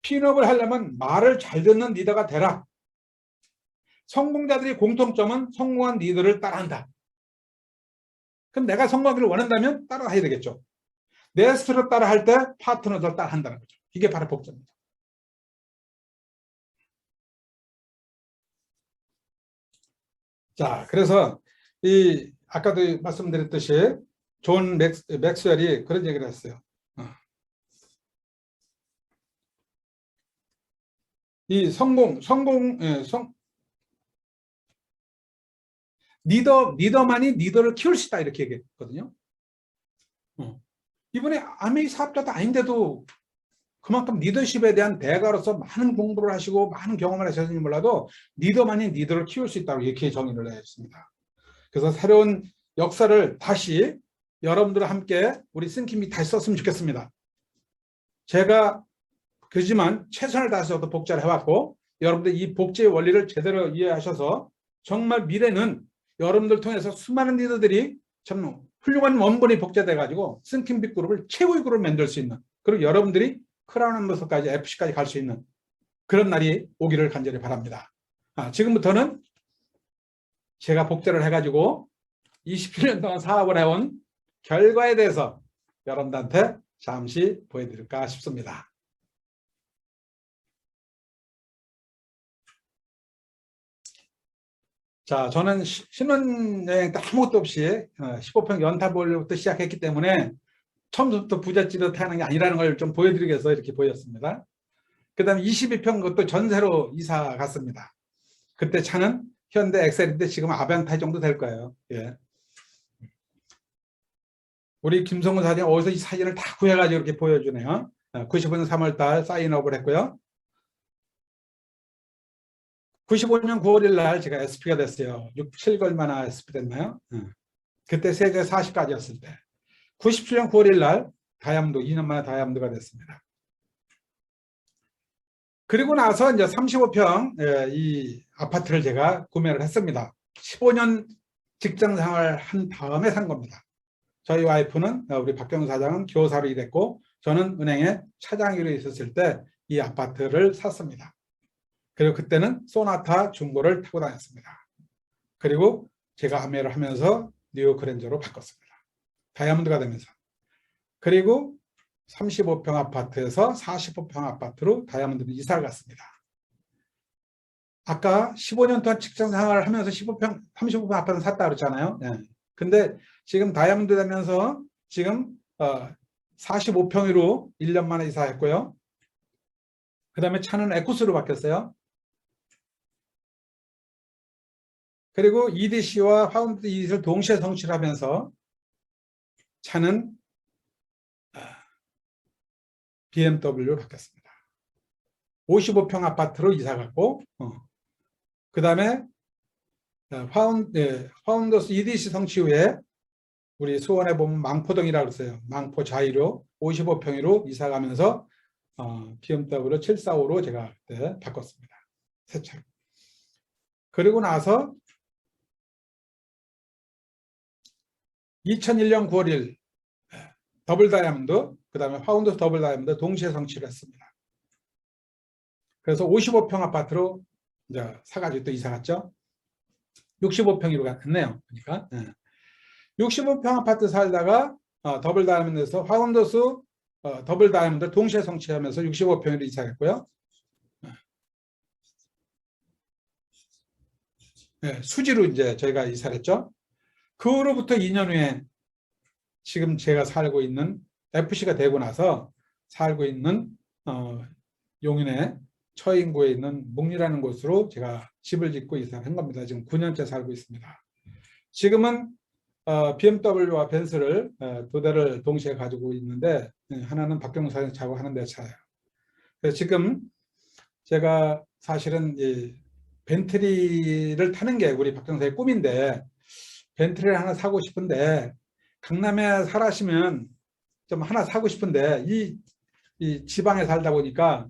핀업을 하려면 말을 잘 듣는 리더가 되라. 성공자들의 공통점은 성공한 리더를 따라한다. 그럼 내가 성공하기를 원한다면 따라해야 되겠죠. 내 스스로 따라할 때 파트너도 따라한다는 거죠. 이게 바로 복잡입니다. 자, 그래서 아까도 말씀드렸듯이 존 맥스웰이 그런 얘기를 했어요. 이 리더만이 리더를 키울 수 있다 이렇게 얘기했거든요. 이번에 아메이 사업자도 아닌데도 그만큼 리더십에 대한 대가로서 많은 공부를 하시고 많은 경험을 하셨는지 몰라도 리더만이 리더를 키울 수 있다고 이렇게 정의를 했습니다. 그래서 새로운 역사를 다시 여러분들과 함께 우리 싱킴이 다시 썼으면 좋겠습니다. 제가 그지만 최선을 다해서 복제를 해왔고 여러분들 이 복제의 원리를 제대로 이해하셔서 정말 미래는 여러분들 통해서 수많은 리더들이 참 훌륭한 원본이 복제돼 가지고 싱킴 빅그룹을 최고의 그룹을 만들 수 있는, 그리고 여러분들이 크라운 엠버서까지 FC까지 갈 수 있는 그런 날이 오기를 간절히 바랍니다. 지금부터는 제가 복제를 해가지고 27년 동안 사업을 해온 결과에 대해서 여러분들한테 잠시 보여드릴까 싶습니다. 자, 저는 신혼여행 때 아무것도 없이 15평 연탑원료부터 시작했기 때문에 처음부터 부잣집을 하는 게 아니라는 걸 좀 보여드리기 위해서 이렇게 보였습니다. 그 다음에 22평 그것도 전세로 이사 갔습니다. 그때 차는 현대 엑셀인데 지금 아반타 정도 될 거예요. 예. 우리 김성훈 사장 어디서 이 사진을 다 구해가지고 이렇게 보여주네요. 95년 3월달 사인업을 했고요. 95년 9월 1일 날 제가 SP가 됐어요. 6, 7개월 만에 SP 됐나요? 그때 세계 40까지였을 때. 97년 9월 1일 날 다이아몬드, 2년 만에 다이아몬드가 됐습니다. 그리고 나서 이제 35평 이 아파트를 제가 구매를 했습니다. 15년 직장 생활 한 다음에 산 겁니다. 저희 와이프는, 우리 박경수 사장은 교사로 일했고 저는 은행에 차장으로 있었을 때 이 아파트를 샀습니다. 그리고 그때는 소나타 중고를 타고 다녔습니다. 그리고 제가 아메를 하면서 뉴욕 그랜저로 바꿨습니다. 다이아몬드가 되면서. 그리고 35평 아파트에서 45평 아파트로 다이아몬드로 이사를 갔습니다. 아까 15년 동안 직장 생활을 하면서 35평 아파트 샀다 그랬잖아요. 네. 근데 지금 다이아몬드 되면서 지금 45평으로 1년 만에 이사했고요. 그 다음에 차는 에쿠스로 바뀌었어요. 그리고 EDC와 파운드 EDC를 동시에 성취를 하면서 차는 BMW로 바뀌었습니다. 55평 아파트로 이사 갔고, 그 다음에 파운더스 EDC 성취 후에 우리 수원에 보면 망포동이라고 했어요. 망포 자이로 55평으로 이사 가면서 BMW 745로 제가 그때 바꿨습니다. 새 차로. 그리고 나서 2001년 9월 1일 더블 다이아몬드, 그 다음에 파운더스 더블 다이아몬드 동시에 성취를 했습니다. 그래서 55평 아파트로 이제 사가지고 또 이사 갔죠. 65평으로 갔네요. 그러니까 65평 아파트 살다가 더블 다이아몬드에서 파운더스 더블 다이아몬드 동시에 성취하면서 65평으로 이사했고요. 네, 수지로 이제 저희가 이사를 했죠. 그 후로부터 2년 후에 지금 제가 살고 있는 FC가 되고 나서 살고 있는 용인의 처인구에 있는 묵리라는 곳으로 제가 집을 짓고 이사를 한 겁니다. 지금 9년째 살고 있습니다. 지금은 BMW와 벤츠를 두 대를 동시에 가지고 있는데 하나는 박경수 사장이 차고 하는 내 차예요. 그래서 지금 제가 사실은 이 벤트리를 타는 게 우리 박경수의 꿈인데 벤트리를 하나 사고 싶은데 강남에 살아시면 좀 하나 사고 싶은데 이 지방에 살다 보니까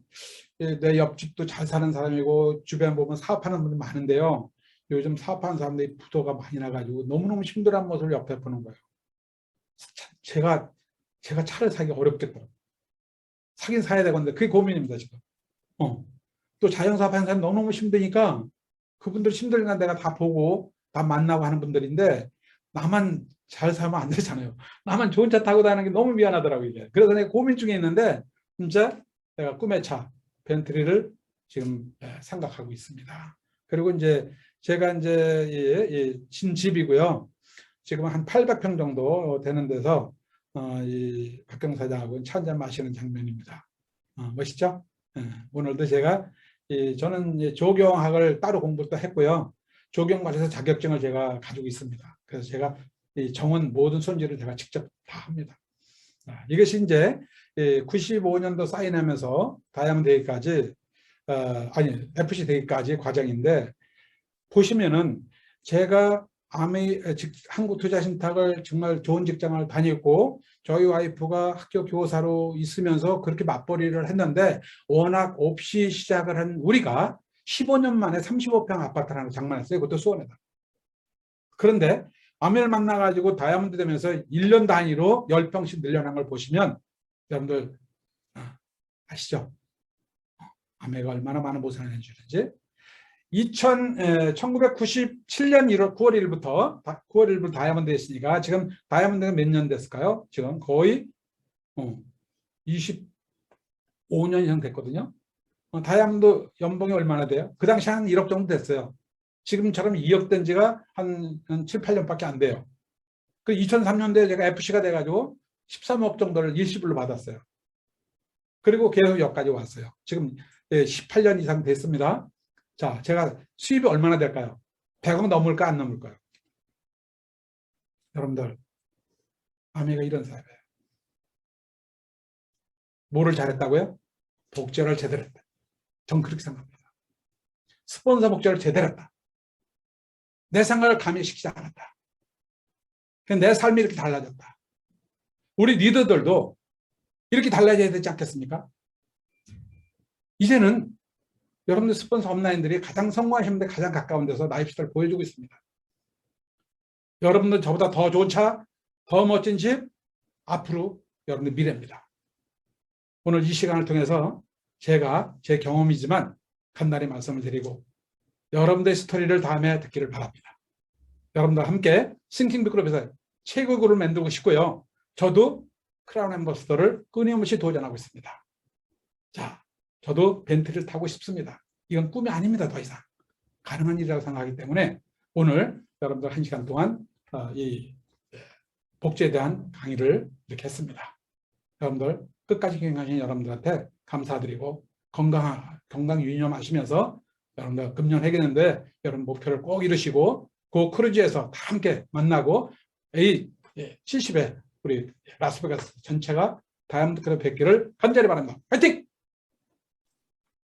내 옆집도 잘 사는 사람이고 주변 보면 사업하는 분들 많은데요. 요즘 사업하는 사람들이 부도가 많이 나가지고 너무너무 힘들어하는 모습을 옆에 보는 거예요. 제가 차를 사기 어렵겠더라고요. 사긴 사야 되건데 그게 고민입니다 지금. 또 자영사업 하는 사람 너무너무 힘드니까 그분들 힘들니까 내가 다 보고 다 만나고 하는 분들인데 나만 잘 살면 안 되잖아요. 나만 좋은 차 타고 다니는 게 너무 미안하더라고요. 이게. 그래서 내가 고민 중에 있는데 진짜 내가 꿈의 차 벤트리를 지금 생각하고 있습니다. 그리고 이제 제가 이제 진집이고요. 지금 한 800평 정도 되는 데서 이 박경수 사장하고 차 한잔 마시는 장면입니다. 멋있죠? 오늘도 제가 저는 조경학을 따로 공부도 했고요. 조경관에서 자격증을 제가 가지고 있습니다. 그래서 제가 이 정원 모든 손질을 제가 직접 다 합니다. 이것이 이제 95년도 사인하면서 다이아몬드 되기까지 아니 FC 되기까지 과정인데 보시면은 제가 한국투자신탁을 정말 좋은 직장을 다녔고 저희 와이프가 학교 교사로 있으면서 그렇게 맞벌이를 했는데 워낙 없이 시작을 한 우리가 15년 만에 35평 아파트를 하나 장만했어요. 그것도 수원에다. 그런데 아메를 만나가지고 다이아몬드 되면서 1년 단위로 10평씩 늘려난 걸 보시면 여러분들 아시죠? 아메가 얼마나 많은 보상을 해주는지. 1997년 9월 1일부터 다이아몬드 했으니까 지금 다이아몬드가 몇 년 됐을까요? 지금 거의 25년 이상 됐거든요. 다이아몬드 연봉이 얼마나 돼요? 그 당시 한 1억 정도 됐어요. 지금처럼 2억 된 지가 한 7, 8년밖에 안 돼요. 그 2003년도에 제가 FC가 돼가지고 13억 정도를 일시불로 받았어요. 그리고 계속 여기까지 왔어요. 지금 18년 이상 됐습니다. 자, 제가 수입이 얼마나 될까요? 100억 넘을까 안 넘을까요? 여러분들, 아메가 이런 사회예요. 뭐를 잘했다고요? 복제를 제대로 했다. 전 그렇게 생각합니다. 스폰서 복제를 제대로 했다. 내 생각을 가미시키지 않았다. 내 삶이 이렇게 달라졌다. 우리 리더들도 이렇게 달라져야 되지 않겠습니까? 이제는 여러분들 스폰서 업라인들이 가장 성공하시는 데 가장 가까운 데서 라이프스타일을 보여주고 있습니다. 여러분들 저보다 더 좋은 차, 더 멋진 집, 앞으로 여러분들 미래입니다. 오늘 이 시간을 통해서 제가 제 경험이지만 간단히 말씀을 드리고 여러분들의 스토리를 다음에 듣기를 바랍니다. 여러분들 함께 싱킹 빅그룹에서 최고 그룹을 만들고 싶고요. 저도 크라운 앰버서더를 끊임없이 도전하고 있습니다. 자, 저도 벤트를 타고 싶습니다. 이건 꿈이 아닙니다. 더 이상. 가능한 일이라고 생각하기 때문에 오늘 여러분들 1시간 동안 이 복지에 대한 강의를 이렇게 했습니다. 여러분들 끝까지 경영하신 여러분들한테 감사드리고 건강 유념하시면서 여러분들 금년 해겠는데 여러분 목표를 꼭 이루시고 그 크루즈에서 다 함께 만나고 A70에 우리 라스베가스 전체가 다이아몬드 클럽 100개를 간절히 바랍니다. 화이팅!